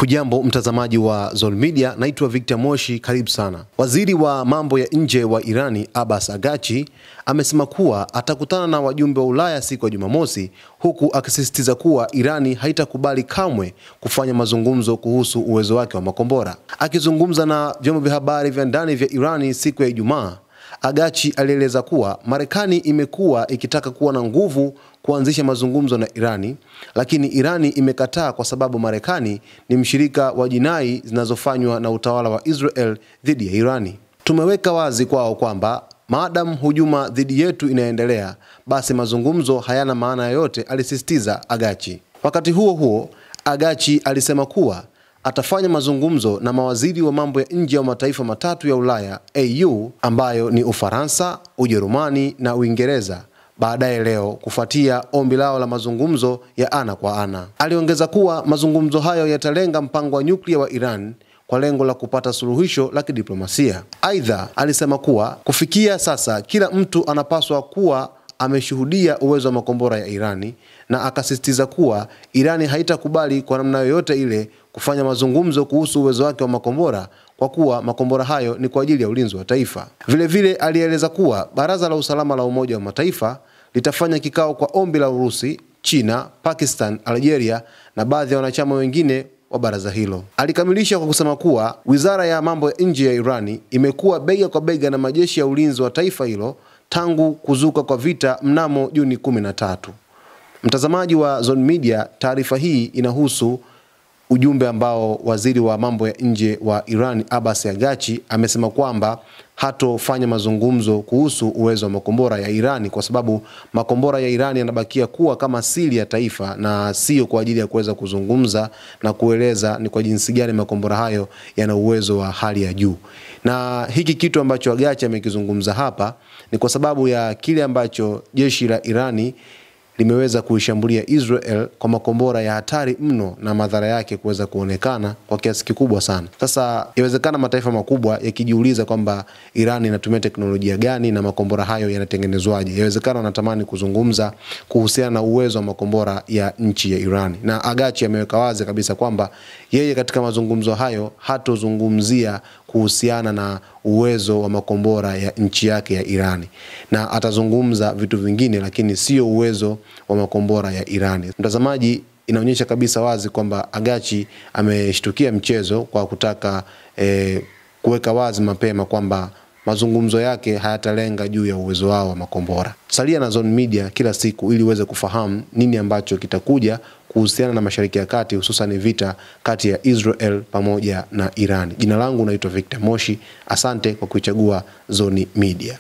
Hujambo mtazamaji wa Zone Media, naitwa Victor Moshi, karibu sana. Waziri wa mambo ya nje wa Irani Abbas Araghchi amesema kuwa atakutana na wajumbe wa Ulaya siku ya Jumamosi, huku akisisitiza kuwa Irani haitakubali kamwe kufanya mazungumzo kuhusu uwezo wake wa makombora. Akizungumza na vyombo vya habari vya ndani vya Irani siku ya Ijumaa, Araghchi alieleza kuwa Marekani imekuwa ikitaka kuwa na nguvu kuanzisha mazungumzo na Irani, lakini Irani imekataa kwa sababu Marekani ni mshirika wa jinai zinazofanywa na utawala wa Israel dhidi ya Irani. Tumeweka wazi kwao kwamba maadamu hujuma dhidi yetu inaendelea, basi mazungumzo hayana maana yoyote, alisisitiza Araghchi. Wakati huo huo, Araghchi alisema kuwa atafanya mazungumzo na mawaziri wa mambo ya nje wa mataifa matatu ya Ulaya EU, ambayo ni Ufaransa, Ujerumani na Uingereza, baadaye leo kufuatia ombi lao la mazungumzo ya ana kwa ana. Aliongeza kuwa mazungumzo hayo yatalenga mpango wa nyuklia wa Iran kwa lengo la kupata suluhisho la kidiplomasia. Aidha, alisema kuwa kufikia sasa kila mtu anapaswa kuwa ameshuhudia uwezo wa makombora ya Irani, na akasisitiza kuwa Irani haitakubali kwa namna yoyote ile kufanya mazungumzo kuhusu uwezo wake wa makombora, kwa kuwa makombora hayo ni kwa ajili ya ulinzi wa taifa. Vile vile alieleza kuwa Baraza la Usalama la Umoja wa Mataifa litafanya kikao kwa ombi la Urusi, China, Pakistan, Algeria na baadhi ya wanachama wengine wa baraza hilo. Alikamilisha kwa kusema kuwa Wizara ya Mambo ya Nje ya Irani imekuwa bega kwa bega na majeshi ya ulinzi wa taifa hilo tangu kuzuka kwa vita mnamo Juni 13. Mtazamaji wa Zone Media, taarifa hii inahusu ujumbe ambao waziri wa mambo ya nje wa Iran Abbas Araghchi amesema kwamba hatofanya mazungumzo kuhusu uwezo wa makombora ya Irani, kwa sababu makombora ya Irani yanabakia kuwa kama siri ya taifa na sio kwa ajili ya kuweza kuzungumza na kueleza ni kwa jinsi gani makombora hayo yana uwezo wa hali ya juu. Na hiki kitu ambacho Araghchi amekizungumza hapa ni kwa sababu ya kile ambacho jeshi la Irani limeweza kuishambulia Israel kwa makombora ya hatari mno na madhara yake kuweza kuonekana kwa kiasi kikubwa sana. Sasa inawezekana mataifa makubwa yakijiuliza kwamba Iran inatumia teknolojia gani na makombora hayo yanatengenezwaje. Inawezekana wanatamani kuzungumza kuhusiana na uwezo wa makombora ya nchi ya Iran. Na Araghchi ameweka wazi kabisa kwamba yeye katika mazungumzo hayo hatozungumzia kuhusiana na uwezo wa makombora ya nchi yake ya Irani, na atazungumza vitu vingine lakini sio uwezo wa makombora ya Irani. Mtazamaji, inaonyesha kabisa wazi kwamba Araghchi ameshtukia mchezo kwa kutaka kuweka wazi mapema kwamba mazungumzo yake hayatalenga juu ya uwezo wao wa makombora. Salia na Zone Media kila siku ili uweze kufahamu nini ambacho kitakuja kuhusiana na Mashariki ya Kati, hususan vita kati ya Israel pamoja na Iran. Jina langu naitwa Victor Moshi. Asante kwa kuichagua Zone Media.